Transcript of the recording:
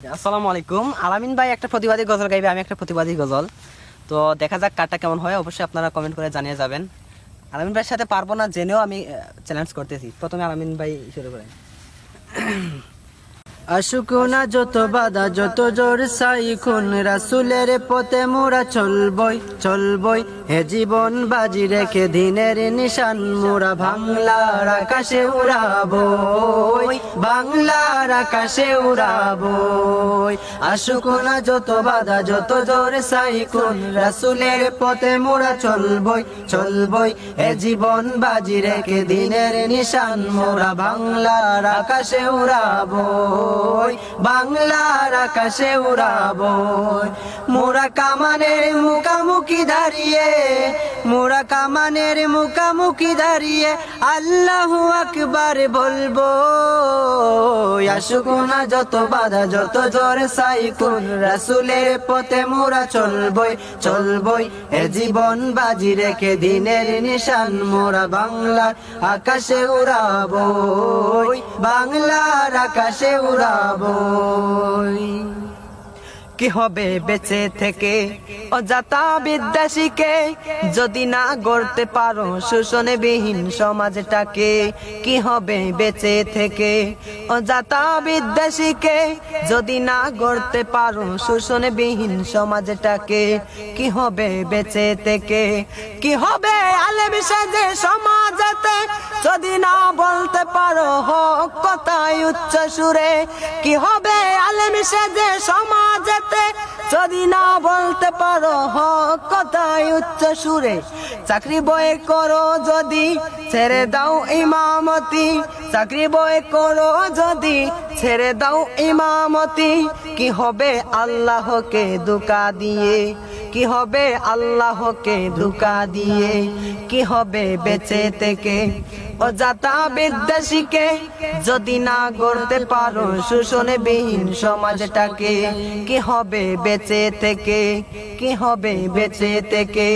আসসালামু আলাইকুম। আলামিন ভাই একটা প্রতিবাদী গজল গাইবে, আমি একটা প্রতিবাদী গজল। তো দেখা যাক কারটা কেমন হয়, অবশ্যই আপনারা কমেন্ট করে জানিয়ে যাবেন। আলামিন ভাইয়ের সাথে পারবো না জেনেও আমি চ্যালেঞ্জ করতেছি। প্রথমে আলামিন ভাই শুরু করেন। আশুক না যত বাধা যত জোর সাইখুন রাসূলের পথে মোরা চলবই হে জীবন বাজি রেখে দিনের নিশান মোরা বাংলার আকাশে উড়াবই, বাংলার আকাশে উড়াবই। আশুক না যত বাধা যত জোর সাইখুন রাসূলের পথে মোরা চলবই হে জীবন বাজি রেখে দিনের নিশান মোরা বাংলার আকাশে উড়াবই, বাংলার আকাশে উড়াবই। মোরা কামানের মুখামুখি দাঁড়িয়ে, মোরা কামানের মুখামুখি দাঁড়িয়ে আল্লাহু আকবার বলবো। আশুক না যত বাধা যত জোর সাইকুন রাসূলের পথে মোরা চলবই এ জীবন বাজি রেখে দিনের নিশান মোরা বাংলার আকাশে উড়াবই, বাংলার আকাশে উড়াবই। কি হবে বেঁচে থেকে অজাতা বিদ্যা শিখে যদি না গড়তে পারো শোষণবিহীন সমাজটাকে? কি হবে বেঁচে থেকে অজাতা বিদ্যা শিখে যদি না গড়তে পারো শোষণবিহীন সমাজটাকে? কি হবে বেঁচে থেকে? কি হবে আলেম সেজে সমাজেতে যদি না বলতে পারো হক কথায় উচ্চ সুরে? কি হবে আলেম সেজে সমাজেতে যদি না বলতে পারো হক কথায় উচ্চ সুরে? চাকরি বয়ে করো যদি ছেড়ে দাও ইমামতি, চাকরি বয়ে করো যদি ছেড়ে দাও ইমামতি। কি হবে আল্লাহকে ধোঁকা দিয়ে? কি হবে আল্লাহকে ধোঁকা দিয়ে? কি হবে বেঁচে থেকে অজাতা বিদ্যা শিখে যদি না গড়তে পারো শোষণবিহীন সমাজটাকে? কি হবে বেঁচে থেকে? কি হবে বেঁচে থেকে?